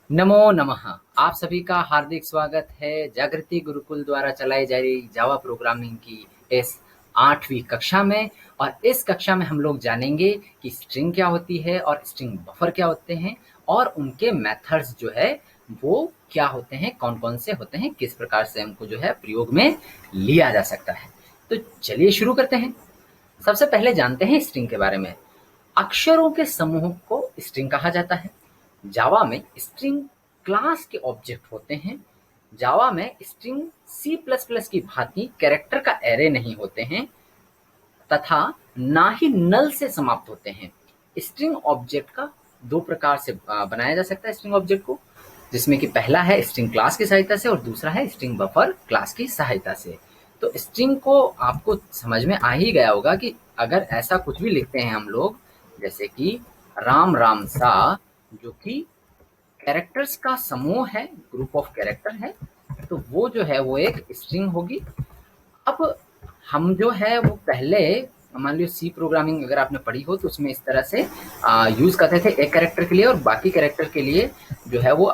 नमो नमः। आप सभी का हार्दिक स्वागत है जागृति गुरुकुल द्वारा चलाई जा रही जावा प्रोग्रामिंग की इस 8वीं कक्षा में। और इस कक्षा में हम लोग जानेंगे कि स्ट्रिंग क्या होती है और स्ट्रिंग बफर क्या होते हैं और उनके मेथड्स जो है वो क्या होते हैं, कौन-कौन से होते हैं, किस प्रकार से उनको जो है प्रयोग में लिया जा सकता है। तो चलिए शुरू करते हैं। सबसे पहले जानते हैं स्ट्रिंग के बारे में। अक्षरों के समूह को स्ट्रिंग कहा जाता है। जावा में स्ट्रिंग क्लास के ऑब्जेक्ट होते हैं। जावा में स्ट्रिंग सी प्लस प्लस की भांति कैरेक्टर का एरे नहीं होते हैं तथा ना ही नल से समाप्त होते हैं। स्ट्रिंग ऑब्जेक्ट का दो प्रकार से बनाया जा सकता है स्ट्रिंग ऑब्जेक्ट को, जिसमें कि पहला है स्ट्रिंग क्लास की सहायता से और दूसरा है स्ट्रिंग बफर क्लास की सहायता से। तो स्ट्रिंग को आपको समझ में आ ही गया होगा कि अगर ऐसा कुछ भी लिखते हैं हम लोग, जैसे कि राम राम सा, जो कि कैरेक्टर्स का समूह है, ग्रुप ऑफ कैरेक्टर है, तो वो जो है वो एक स्ट्रिंग होगी। अब हम जो है वो पहले मान लो सी प्रोग्रामिंग अगर आपने पढ़ी हो तो उसमें इस तरह से यूज़ करते थे एक कैरेक्टर के लिए, और बाकी कैरेक्टर के लिए जो है वो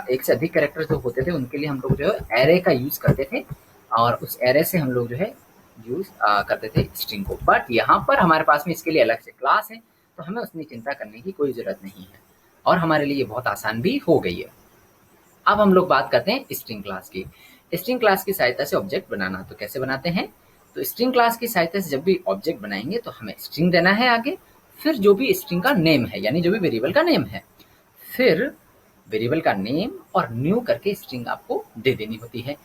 एक से अधिक कैरेक्टर जो होते थे उनके लिए हम लोग जो है एरे का यूज़ करते थे, और उस एरे से हम लोग जो है यूज़ करते थे स्ट्रिंग को। बट यहाँ पर हमारे पास में इसके लिए अलग से क्लास है, तो हमें उसमें चिंता करने की कोई ज़रूरत नहीं है और हमारे लिए ये बहुत आसान भी हो गई है। अब हम लोग बात करते हैं स्ट्रिंग क्लास की। स्ट्रिंग क्लास की सहायता से ऑब्जेक्ट बनाना, तो कैसे बनाते हैं? तो स्ट्रिंग क्लास की सहायता से जब भी ऑब्जेक्ट बनाएंगे तो हमें स्ट्रिंग देना है आगे, फिर जो भी स्ट्रिंग का नेम है यानी जो भी वेरिएबल का नेम है, फिर वेरिएबल का नेम और न्यू करके स्ट्रिंग आपको दे देनी होती है।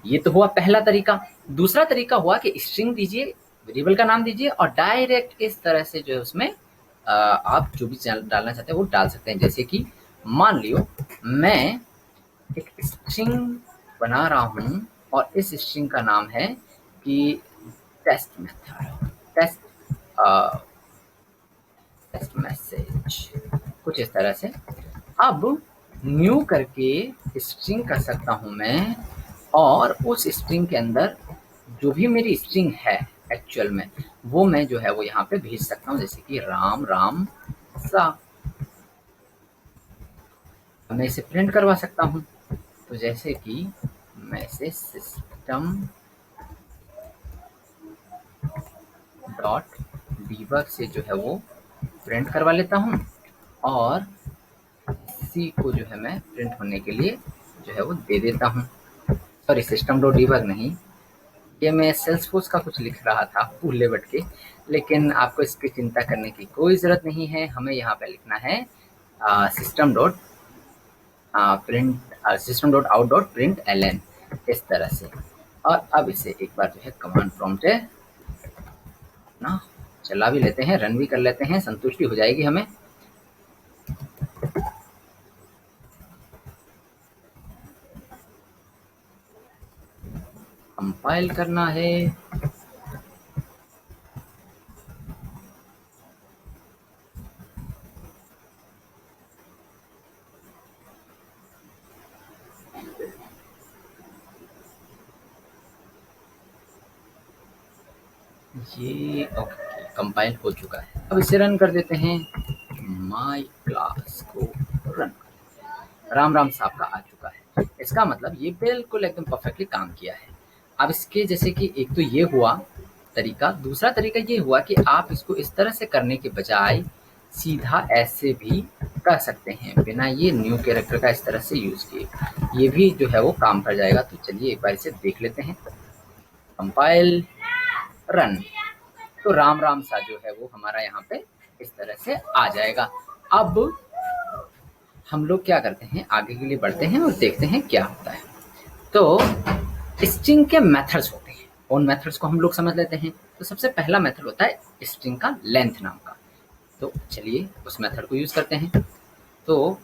ये तो हुआ पहला तरीका। दूसरा तरीका हुआ कि स्ट्रिंग दीजिए, वेरिएबल का नाम दीजिए और डायरेक्ट इस तरह से जो है उसमें आप जो भी डालना चाहते हैं वो डाल सकते हैं। जैसे कि मान लियो मैं एक स्ट्रिंग बना रहा हूँ और इस स्ट्रिंग का नाम है कि टेस्ट मेथड, टेस्ट मैसेज, कुछ इस तरह से। अब न्यू करके स्ट्रिंग कर सकता हूँ मैं, और उस स्ट्रिंग के अंदर जो भी मेरी स्ट्रिंग है एक्चुअल में वो मैं जो है वो यहाँ पे भेज सकता हूँ, जैसे कि राम राम सा। मैं इसे प्रिंट करवा सकता हूँ, तो जैसे कि मैं इसे सिस्टम डॉट डीबग से जो है वो प्रिंट करवा लेता हूँ, और सी को जो है मैं प्रिंट होने के लिए जो है वो दे देता हूँ। सॉरी, सिस्टम डॉट डीबग नहीं, ये मैं सेल्सफोर्स का कुछ लिख रहा था भूले भट के, लेकिन आपको इसकी चिंता करने की कोई ज़रूरत नहीं है। हमें यहाँ पे लिखना है system dot system dot out dot print L, इस तरह से। और अब इसे एक बार जो है कमांड प्रॉम्प्ट है ना चला भी लेते हैं, रन भी कर लेते हैं, संतुष्टि हो जाएगी हमें। कंपाइल करना है। ये ओके, कंपाइल हो चुका है। अब इसे रन कर देते हैं। माय क्लास को रन, राम राम साहब का आ चुका है। इसका मतलब ये बिल्कुल एकदम परफेक्टली काम किया है। अब इसके जैसे कि एक तो ये हुआ तरीका, दूसरा तरीका ये हुआ कि आप इसको इस तरह से करने के बजाय सीधा ऐसे भी कर सकते हैं बिना ये न्यू कैरेक्टर का इस तरह से यूज़ किए, ये भी जो है वो काम कर जाएगा। तो चलिए एक बार इसे देख लेते हैं। कंपाइल, रन, तो राम राम सा जो है वो हमारा यहाँ पे इस तरह से आ जाएगा। अब हम लोग क्या करते हैं, आगे के लिए बढ़ते हैं और देखते हैं क्या होता है। तो स्ट्रिंग के मेथड्स होते हैं, उन मेथड्स को हम लोग समझ लेते हैं। तो सबसे पहला मेथड होता है स्ट्रिंग का लेंथ नाम का। तो चलिए उस मेथड को यूज़ करते हैं। तो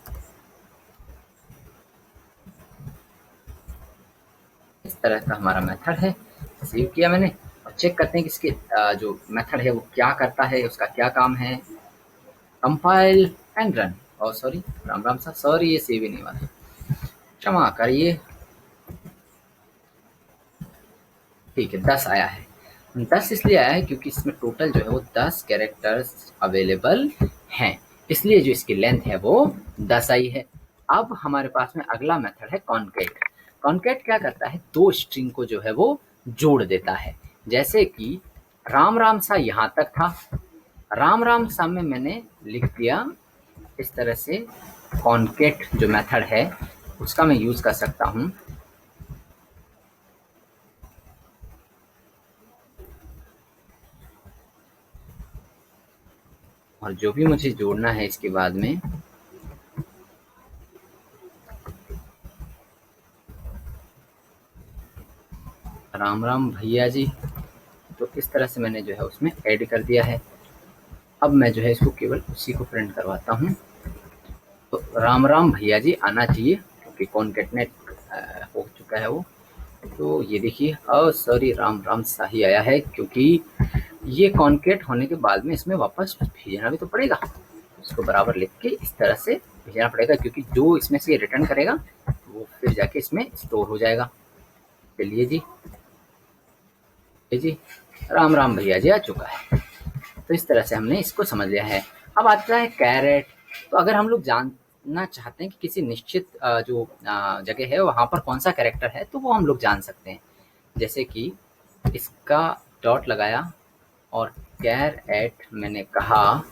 इस तरह का हमारा मेथड है, सेव किया मैंने और चेक करते हैं कि इसके जो मेथड है वो क्या करता है, उसका क्या काम है। Compile and run. और सॉरी, राम राम सा, सॉरी ये सेव ही नहीं हुआ, क्षमा करिए। ठीक है, 10 आया है। 10 इसलिए आया है क्योंकि इसमें टोटल जो है वो 10 कैरेक्टर्स अवेलेबल हैं, इसलिए जो इसकी लेंथ है वो 10 आई है। अब हमारे पास में अगला मेथड है कॉन्केट। कॉन्केट क्या करता है, दो स्ट्रिंग को जो है वो जोड़ देता है। जैसे कि राम राम सा यहाँ तक था, राम राम सा में मैंने लिख दिया इस तरह से। कॉन्केट जो मेथड है उसका मैं यूज कर सकता हूँ। और जो भी मुझे जोड़ना है इसके बाद में, राम राम भैया जी, तो इस तरह से मैंने जो है उसमें ऐड कर दिया है। अब मैं जो है इसको केवल उसी को प्रिंट करवाता हूँ। तो राम राम भैया जी आना चाहिए क्योंकि कॉन्केटनेट हो चुका है वो। तो ये देखिए, सॉरी, राम राम सा ही आया है क्योंकि ये कॉन्केट होने के बाद में इसमें वापस भेजना भी तो पड़ेगा। इसको बराबर लिख के इस तरह से भेजना पड़ेगा क्योंकि जो इसमें से रिटर्न करेगा वो फिर जाके इसमें स्टोर हो जाएगा। चलिए जी, जी राम राम भैया जी आ चुका है। तो इस तरह से हमने इसको समझ लिया है। अब आता है कैरेट। तो अगर हम लोग जानना चाहते हैं कि किसी निश्चित जो जगह है वहाँ पर कौन सा कैरेक्टर है, तो वो हम लोग जान सकते हैं। जैसे कि इसका डॉट लगाया और कैर एट मैंने कहा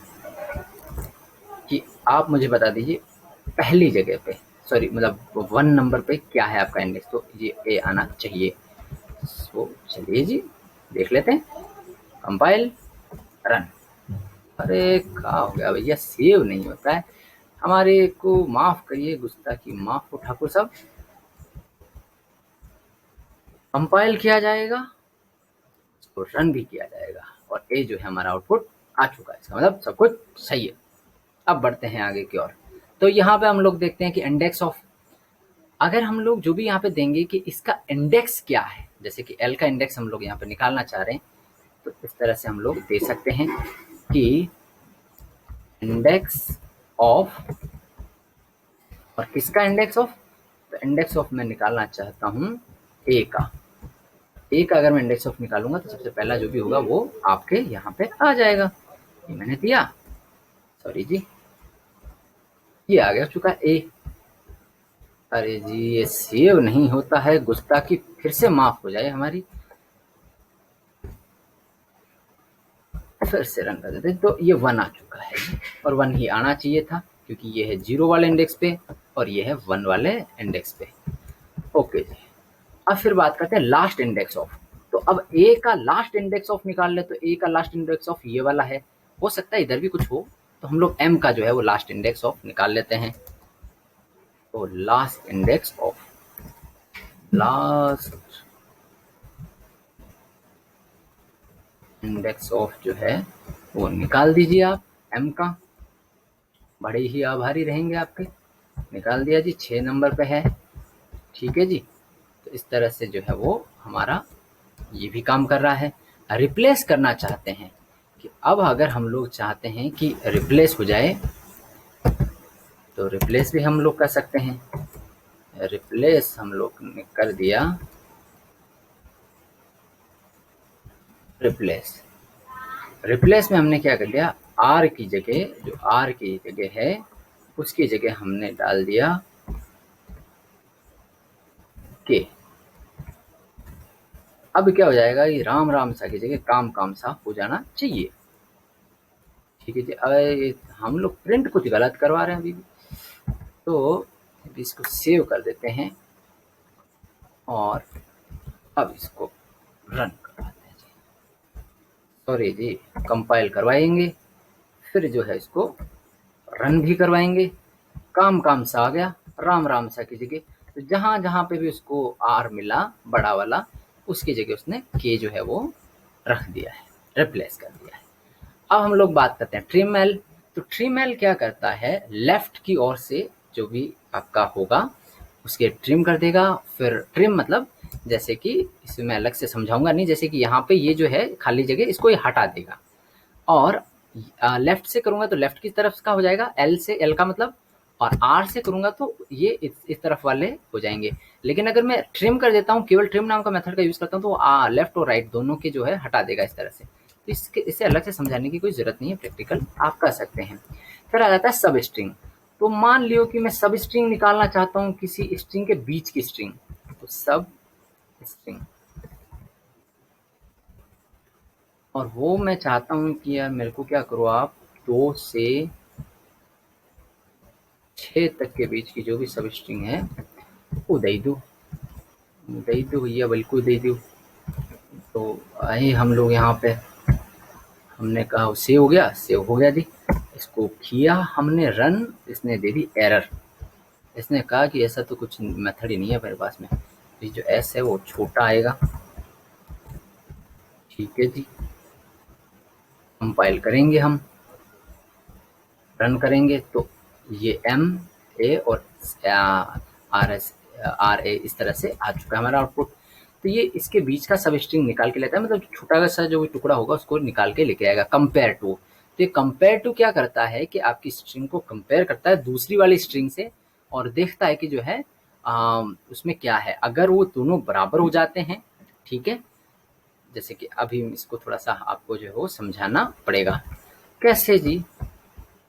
कि आप मुझे बता दीजिए पहली जगह पे, सॉरी मतलब 1 नंबर पे क्या है आपका इंडेक्स, तो ये ए आना चाहिए। तो चलिए जी देख लेते हैं, कंपाइल रन। अरे क्या हो गया भैया, सेव नहीं होता है। हमारे को माफ करिए, गुस्ताखी माफ हो ठाकुर साहब। कंपाइल किया जाएगा, इसको रन भी किया जाएगा और ये जो है हमारा आउटपुट आ चुका है। इसका मतलब सब कुछ सही है। अब बढ़ते हैं आगे की ओर। तो यहाँ पे हम लोग देखते हैं कि इंडेक्स ऑफ, अगर हम लोग जो भी यहाँ पे देंगे कि इसका इंडेक्स क्या है, जैसे कि एल का इंडेक्स हम लोग यहाँ पे निकालना चाह रहे हैं, तो इस तरह से हम लोग दे सकते हैं कि इंडेक्स ऑफ, और किसका इंडेक्स ऑफ, तो इंडेक्स ऑफ मैं निकालना चाहता हूँ ए का। ए का अगर मैं इंडेक्स ऑफ निकालूंगा तो सबसे पहला जो भी होगा वो आपके यहाँ पे आ जाएगा। ये मैंने दिया, सॉरी जी, ये आ गया चुका ए। अरे जी ये सेव नहीं होता है, गुस्ताखी फिर से माफ हो जाए हमारी, फिर से रन कर देते। तो ये 1 आ चुका है और 1 ही आना चाहिए था क्योंकि ये है 0 वाले इंडेक्स पे और ये है 1 वाले इंडेक्स पे। ओके जी, अब फिर बात करते हैं लास्ट इंडेक्स ऑफ। तो अब ए का लास्ट इंडेक्स ऑफ निकाल ले, तो ए का लास्ट इंडेक्स ऑफ ये वाला है। हो सकता है इधर भी कुछ हो, तो हम लोग एम का जो है वो लास्ट इंडेक्स ऑफ निकाल लेते हैं। तो last index of, last index of जो है वो निकाल दीजिए आप एम का। बड़े ही आभारी रहेंगे आपके। निकाल दिया जी, 6 नंबर पे है। ठीक है जी, तो इस तरह से जो है वो हमारा ये भी काम कर रहा है। रिप्लेस करना चाहते हैं कि अब अगर हम लोग चाहते हैं कि रिप्लेस हो जाए, तो रिप्लेस भी हम लोग कर सकते हैं। रिप्लेस हम लोग ने कर दिया, रिप्लेस, रिप्लेस में हमने क्या कर दिया, आर की जगह, जो आर की जगह है उसकी जगह हमने डाल दिया के। अब क्या हो जाएगा, ये राम राम सा की जगह काम काम सा हो जाना चाहिए। ठीक है जी, अरे हम लोग प्रिंट कुछ गलत करवा रहे हैं अभी भी, तो इसको सेव कर देते हैं और अब इसको रन करवाते हैं जी। सॉरी जी, कंपाइल करवाएंगे, फिर जो है इसको रन भी करवाएंगे। काम काम सा आ गया, राम राम सा की जगह। तो जहां जहां पे भी उसको आर मिला बड़ा वाला, उसकी जगह उसने के जो है वो रख दिया है, रिप्लेस कर दिया है। अब हम लोग बात करते हैं ट्रिम एल। तो ट्रिम एल क्या करता है, लेफ्ट की ओर से जो भी आपका होगा उसके ट्रिम कर देगा। फिर ट्रिम मतलब जैसे कि इसमें मैं अलग से समझाऊंगा नहीं, जैसे कि यहाँ पे ये जो है खाली जगह इसको ये हटा देगा। और लेफ्ट से करूंगा तो लेफ्ट की तरफ का हो जाएगा, एल से, एल का मतलब, और आर से करूंगा तो ये इस तरफ वाले हो जाएंगे। लेकिन अगर मैं ट्रिम कर देता हूँ, केवल ट्रिम नाम का मेथड का यूज करता हूँ, तो लेफ्ट और राइट दोनों के जो है हटा देगा इस तरह से। तो इसे अलग से समझाने की कोई जरूरत नहीं है, प्रैक्टिकल आप कर सकते हैं। फिर आ जाता है सब स्ट्रिंग। तो मान लियो कि मैं सब स्ट्रिंग निकालना चाहता हूँ किसी स्ट्रिंग के बीच की स्ट्रिंग, तो सब स्ट्रिंग, और वो मैं चाहता हूँ कि यार मेरे को क्या करो आप 2 से 6 तक के बीच की जो भी सब स्ट्रिंग है वो दे दो भैया, बिल्कुल दे दो। तो आए हम लोग यहाँ पे, हमने कहा सेव हो गया, सेव हो गया जी। इसको किया हमने रन, इसने दे दी एरर। इसने कहा कि ऐसा तो कुछ मेथड ही नहीं है मेरे पास में, ये जो एस है वो छोटा आएगा। ठीक है जी, कंपाइल करेंगे, हम रन करेंगे तो ये एम ए और आर ए इस तरह से आ चुका है हमारा आउटपुट। तो ये इसके बीच का सब स्ट्रिंग निकाल के लेता है, मतलब छोटा सा जो भी टुकड़ा होगा उसको निकाल के लेके आएगा। कंपेयर टू, तो ये कंपेयर टू क्या करता है कि आपकी स्ट्रिंग को कंपेयर करता है दूसरी वाली स्ट्रिंग से और देखता है कि जो है उसमें क्या है। अगर वो दोनों बराबर हो जाते हैं, ठीक है, जैसे कि अभी इसको थोड़ा सा आपको जो है वो समझाना पड़ेगा। कैसे जी?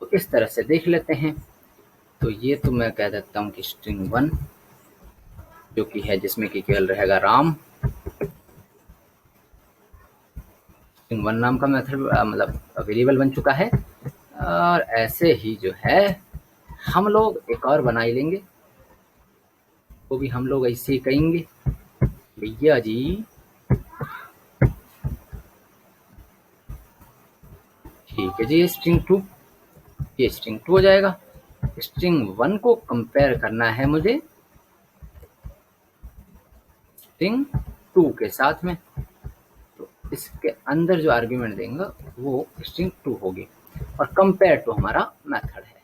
तो इस तरह से देख लेते हैं। तो ये तो मैं कह देता हूँ कि स्ट्रिंग 1 जो कि है जिसमें कि केवल रहेगा राम, स्ट्रिंग 1 नाम का मेथड मतलब वेरिएबल बन चुका है। और ऐसे ही जो है हम लोग एक और बना ही लेंगे, वो भी हम लोग ऐसे ही कहेंगे भैया जी ठीक है जी, स्ट्रिंग 2, ये स्ट्रिंग 2 हो जाएगा। स्ट्रिंग 1 को कंपेयर करना है मुझे स्ट्रिंग 2 के साथ में, तो इसके अंदर जो आर्ग्यूमेंट देंगे वो स्ट्रिंग 2 होगी और कंपेयर टू हमारा मेथड है।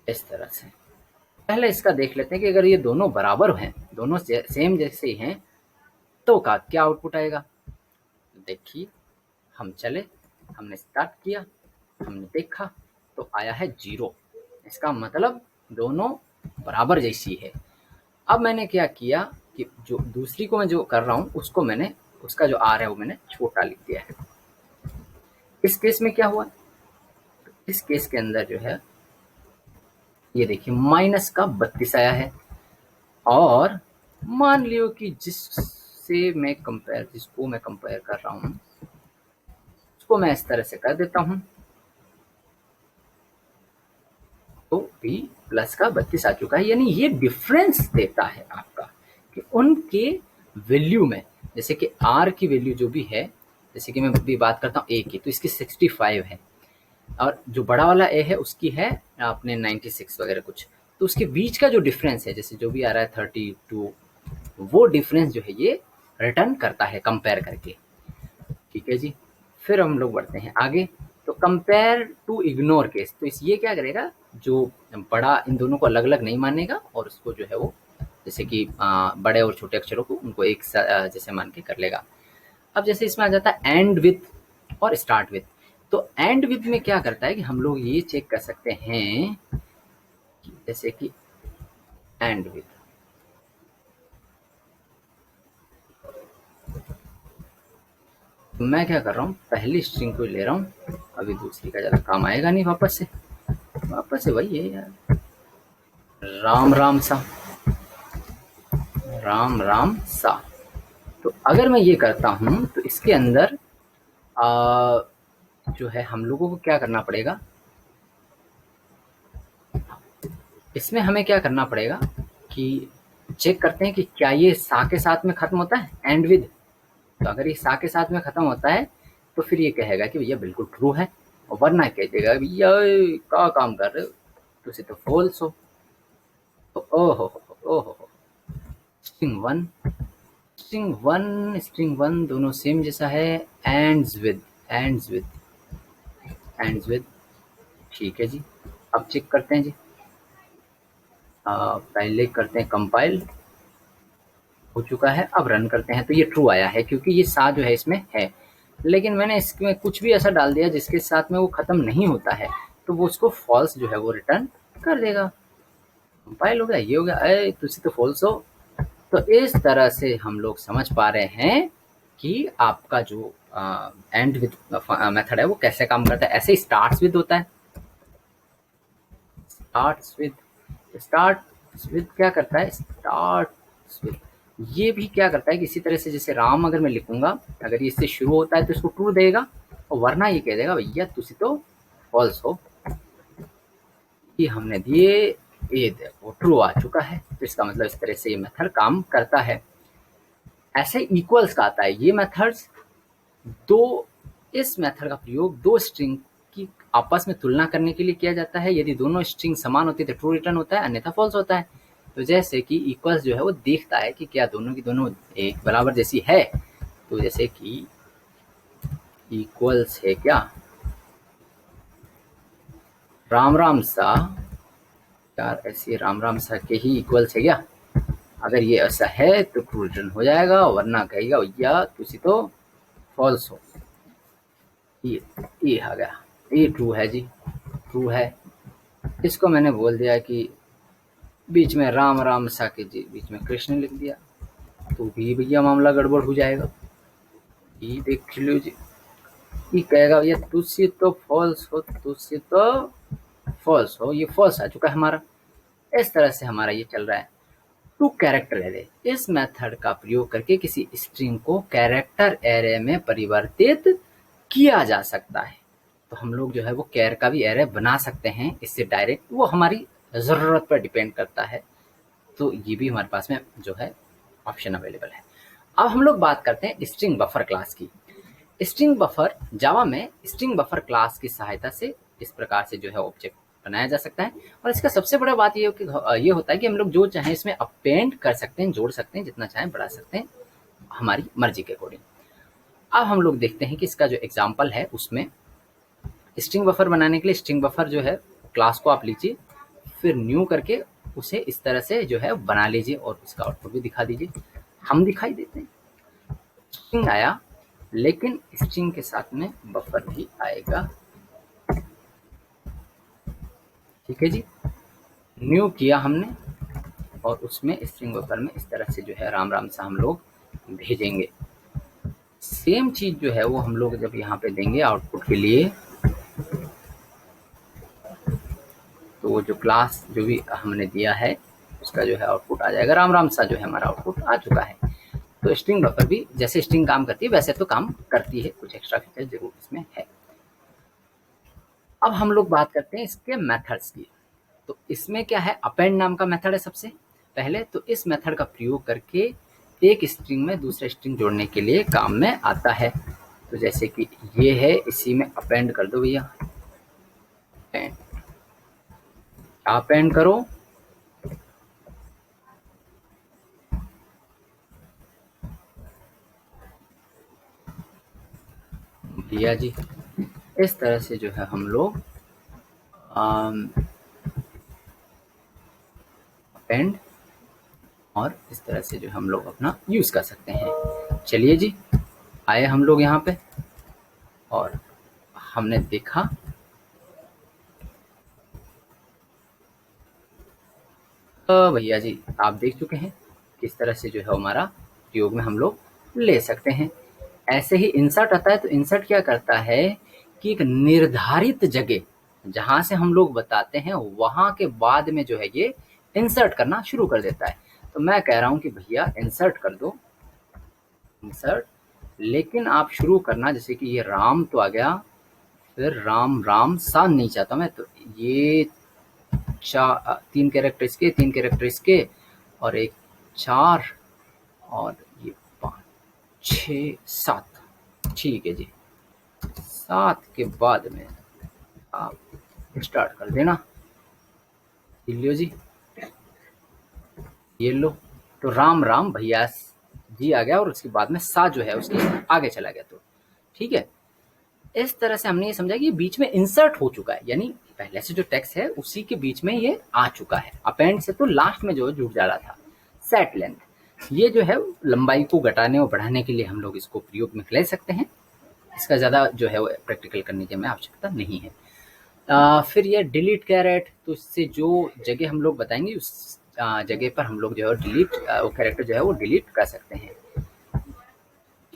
इस तरह से पहले इसका देख लेते हैं कि अगर ये दोनों बराबर हैं, दोनों सेम जैसे ही हैं, तो का क्या आउटपुट आएगा। देखिए, हम चले, हमने स्टार्ट किया, हमने देखा तो आया है 0। इसका मतलब दोनों बराबर जैसी है। अब मैंने क्या किया कि जो दूसरी को मैं जो कर रहा हूँ उसको मैंने, उसका जो आर है वो मैंने छोटा लिख दिया है। इस केस में क्या हुआ, इस केस के अंदर जो है ये देखिए माइनस का 32 आया है। और मान लियो कि जिसको मैं कंपेयर कर रहा हूँ उसको मैं इस तरह से कर देता हूँ, तो बी प्लस का 32 आ चुका है। यानी ये डिफरेंस देता है आपका कि उनके वैल्यू में, जैसे कि आर की वैल्यू जो भी है, जैसे कि मैं अभी बात करता हूँ ए की, तो इसकी 65 है और जो बड़ा वाला ए है उसकी है अपने 96 वगैरह कुछ। तो उसके बीच का जो डिफरेंस है, जैसे जो भी आ रहा है 32, वो डिफरेंस जो है ये रिटर्न करता है कंपेयर करके। ठीक है जी, फिर हम लोग बढ़ते हैं आगे। तो कंपेयर टू इग्नोर केस, तो इस ये क्या करेगा, जो बड़ा इन दोनों को अलग अलग नहीं मानेगा और उसको जो है वो जैसे कि बड़े और छोटे अक्षरों को उनको एक जैसे मान के कर लेगा। अब जैसे इसमें आ जाता है एंड विथ और स्टार्ट विथ। तो एंड विथ में क्या करता है कि हम लोग ये चेक कर सकते हैं कि जैसे कि एंड विथ, तो मैं क्या कर रहा हूँ, पहली स्ट्रिंग को ले रहा हूँ, अभी दूसरी का ज़्यादा काम आएगा नहीं, वापस से वही है यार, राम राम सा, राम राम सा। तो अगर मैं ये करता हूँ तो इसके अंदर जो है हम लोगों को क्या करना पड़ेगा, इसमें हमें क्या करना पड़ेगा कि चेक करते हैं कि क्या ये सा के साथ में खत्म होता है एंड विद। तो अगर ये सा के साथ में खत्म होता है तो फिर ये कहेगा कि भैया बिल्कुल ट्रू है, और वरना कह देगा भैया क्या काम कर रहे हो, तुझे तो फॉल्स हो। तो ओहो, स्ट्रिंग वन दोनों सेम जैसा है, एंड्स विद। ठीक है जी, अब चेक करते हैं जी। पहले करते हैं कंपाइल, हो चुका है, अब रन करते हैं तो ये ट्रू आया है क्योंकि ये सा जो है इसमें है। लेकिन मैंने इसमें कुछ भी ऐसा डाल दिया जिसके साथ में वो ख़त्म नहीं होता है, तो वो उसको फॉल्स जो है वो रिटर्न कर देगा। कंपाइल हो गया, ये हो गया, अरे तुझसे तो फॉल्स हो। तो इस तरह से हम लोग समझ पा रहे हैं कि आपका जो एंड विद मेथड है वो कैसे काम करता है। ऐसे स्टार्ट्स विद होता है, स्टार्ट्स विद क्या करता है, स्टार्ट्स विद ये भी क्या करता है कि इसी तरह से जैसे राम अगर मैं लिखूंगा, अगर ये इससे शुरू होता है तो इसको ट्रू देगा, और वरना ये कह देगा भैया तुसी तो फॉल्स हो, ये हमने दिए, ये देखो ट्रू आ चुका है। तो इसका मतलब इस तरह से ये मेथड काम करता है। ऐसे इक्वल्स का आता है ये मेथड्स, दो इस मेथड का प्रयोग दो स्ट्रिंग की आपस में तुलना करने के लिए किया जाता है। यदि दोनों स्ट्रिंग समान होती है तो ट्रू रिटर्न होता है, अन्यथा फॉल्स होता है। तो जैसे कि इक्वल्स जो है वो देखता है कि क्या दोनों की दोनों एक बराबर जैसी है। तो जैसे कि इक्वल्स है क्या राम राम सा, यार ऐसे राम राम सा के ही इक्वल्स है क्या, अगर ये ऐसा है तो ट्रू रिटर्न हो जाएगा, वरना कहेगा भैया तुसी तो फॉल्स हो। ये आ गया, ये ट्रू है जी, ट्रू है। इसको मैंने बोल दिया कि बीच में राम राम सा के जी बीच में कृष्ण लिख दिया, तो भी भैया मामला गड़बड़ हो जाएगा। ये देख लो जी, ये कहेगा भैया तुसी तो फॉल्स हो, तुसी तो फॉल्स हो, ये फॉल्स आ चुका है हमारा। इस तरह से हमारा ये चल रहा है। टू कैरेक्टर एरे, इस मेथड का प्रयोग करके किसी स्ट्रिंग को कैरेक्टर एरे में परिवर्तित किया जा सकता है। तो हम लोग जो है वो कैर का भी एरे बना सकते हैं इससे डायरेक्ट, वो हमारी ज़रूरत पर डिपेंड करता है। तो ये भी हमारे पास में जो है ऑप्शन अवेलेबल है। अब हम लोग बात करते हैं स्ट्रिंग बफर क्लास की। स्ट्रिंग बफर जावा में स्ट्रिंग बफर क्लास की सहायता से इस प्रकार से जो है ऑब्जेक्ट बनाया जा सकता है। और इसका सबसे बड़ा बात ये होता है कि हम लोग जो चाहें इसमें अपेंड कर सकते हैं, जोड़ सकते हैं, जितना चाहें बढ़ा सकते हैं हमारी मर्जी के अकॉर्डिंग। अब हम लोग देखते हैं कि इसका जो एग्जाम्पल है उसमें स्ट्रिंग बफर बनाने के लिए स्ट्रिंग बफर जो है क्लास को आप लीजिए, फिर न्यू करके उसे इस तरह से जो है बना लीजिए और उसका आउटपुट भी दिखा दीजिए। हम दिखाई देते हैं स्ट्रिंग आया, लेकिन स्ट्रिंग के साथ में बफर भी आएगा। ठीक है जी, न्यू किया हमने और उसमें स्ट्रिंग बफर में इस तरह से जो है राम राम सा हम लोग भेजेंगे। सेम चीज जो है वो हम लोग जब यहाँ पे देंगे आउटपुट के लिए, तो वो जो क्लास जो भी हमने दिया है उसका जो है आउटपुट आ जाएगा, राम राम सा जो है हमारा आउटपुट आ चुका है। तो स्ट्रिंग बफर भी जैसे स्ट्रिंग काम करती है वैसे तो काम करती है, कुछ एक्स्ट्रा फीचर जरूर इसमें है। अब हम लोग बात करते हैं इसके मेथड्स की। तो इसमें क्या है, अपेंड नाम का मेथड है सबसे पहले। तो इस मेथड का प्रयोग करके एक स्ट्रिंग में दूसरे स्ट्रिंग जोड़ने के लिए काम में आता है। तो जैसे कि ये है, इसी में अपेंड कर दो भैया, अपेंड करो, भैया जी। इस तरह से जो है हम लोग अपेंड और इस तरह से जो हम लोग अपना यूज कर सकते हैं। चलिए जी, आए हम लोग यहाँ पे और हमने देखा भैया जी आप देख चुके हैं किस तरह से जो है हमारा प्रयोग में हम लोग ले सकते हैं। ऐसे ही इंसर्ट आता है। तो इंसर्ट क्या करता है कि एक निर्धारित जगह जहां से हम लोग बताते हैं वहां के बाद में जो है ये इंसर्ट करना शुरू कर देता है। तो मैं कह रहा हूं कि भैया इंसर्ट कर दो, इंसर्ट, लेकिन आप शुरू करना, जैसे कि ये राम तो आ गया, फिर राम राम सा नहीं चाहता मैं, तो ये तीन कैरेक्टर इसके, तीन कैरेक्टर इसके, और एक 4 और ये 5 6 7। ठीक है जी, 7 के बाद में आप स्टार्ट कर देना। लियो जी, ये लो। तो राम राम भैया जी आ गया और उसके बाद में सा जो है उसके आगे चला गया। तो ठीक है, इस तरह से हमने ये समझा कि ये बीच में इंसर्ट हो चुका है, यानी पहले से जो टेक्स्ट है उसी के बीच में ये आ चुका है। अपेंड से तो लास्ट में जो जुड़ जा रहा था। सेट लेंथ, ये जो है लंबाई को घटाने और बढ़ाने के लिए हम लोग इसको प्रयोग में ले सकते हैं। इसका ज़्यादा जो है वो प्रैक्टिकल करने की हमें आवश्यकता नहीं है। फिर ये डिलीट कैरेट, तो इससे जो जगह हम लोग बताएंगे उस जगह पर हम लोग जो है डिलीट वो कैरेक्टर जो है वो डिलीट कर सकते हैं।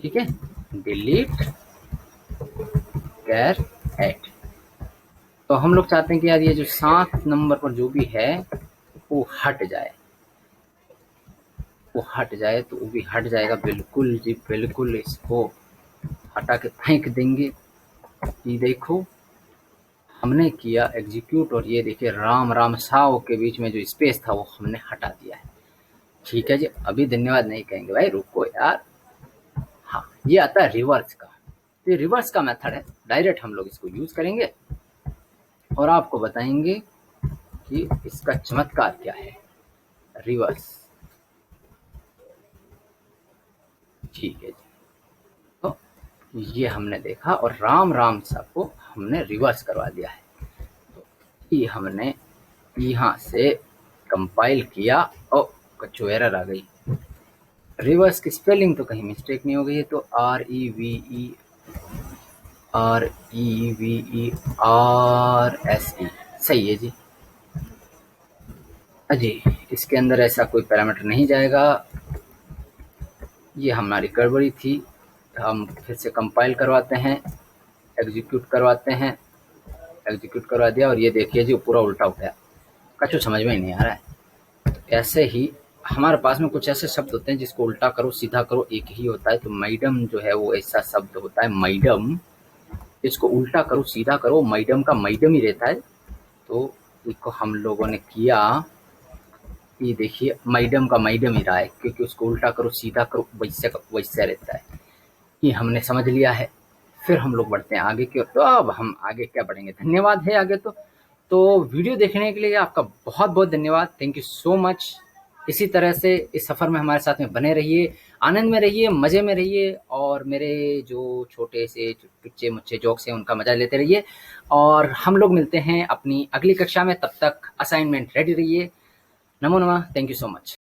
ठीक है, डिलीट कैर एट। तो हम लोग चाहते हैं कि यार ये जो 7 नंबर पर जो भी है वो हट जाए, वो हट जाए, तो वो भी हट जाएगा बिल्कुल जी बिल्कुल। इसको हटा के फेंक देंगे। ये देखो हमने किया एग्जीक्यूट, और ये देखिए राम राम साव के बीच में जो स्पेस था वो हमने हटा दिया है। ठीक है जी, अभी धन्यवाद नहीं कहेंगे भाई, रुको यार। हाँ, ये आता है रिवर्स का। तो ये रिवर्स का मेथड है, डायरेक्ट हम लोग इसको यूज करेंगे और आपको बताएंगे कि इसका चमत्कार क्या है। रिवर्स, ठीक है जी। तो ये हमने देखा और राम राम सा को हमने रिवर्स करवा दिया है। तो ये हमने यहाँ से कंपाइल किया और कचो एरर आ गई। रिवर्स की स्पेलिंग तो कहीं मिस्टेक नहीं हो गई है, तो REVERSE सही है जी। अजी इसके अंदर ऐसा कोई पैरामीटर नहीं जाएगा, ये हमारी गड़बड़ी थी। हम फिर से कंपाइल करवाते हैं, एग्जीक्यूट करवाते हैं, एग्जीक्यूट करवा दिया और ये देखिए जी पूरा उल्टा उठाया। कछु समझ में ही नहीं आ रहा है। ऐसे ही हमारे पास में कुछ ऐसे शब्द होते हैं जिसको उल्टा करो सीधा करो एक ही होता है। तो मैडम जो है वो ऐसा शब्द होता है, मैडम। इसको उल्टा करो सीधा करो, मैडम का मैडम ही रहता है। तो इसको हम लोगों ने किया, ये देखिए मैडम का मैडम ही रहा है, क्योंकि उसको उल्टा करो सीधा करो वैसे का वैसे रहता है। ये हमने समझ लिया है। फिर हम लोग बढ़ते हैं आगे की ओर। तो अब हम आगे क्या बढ़ेंगे, धन्यवाद है आगे। तो वीडियो देखने के लिए आपका बहुत बहुत धन्यवाद, थैंक यू सो मच। इसी तरह से इस सफ़र में हमारे साथ में बने रहिए, आनंद में रहिए, मज़े में रहिए, और मेरे जो छोटे से टुच्चे मुच्चे जोक्स हैं उनका मज़ा लेते रहिए। और हम लोग मिलते हैं अपनी अगली कक्षा में, तब तक असाइनमेंट रेडी रहिए। नमो नमः, थैंक यू सो मच।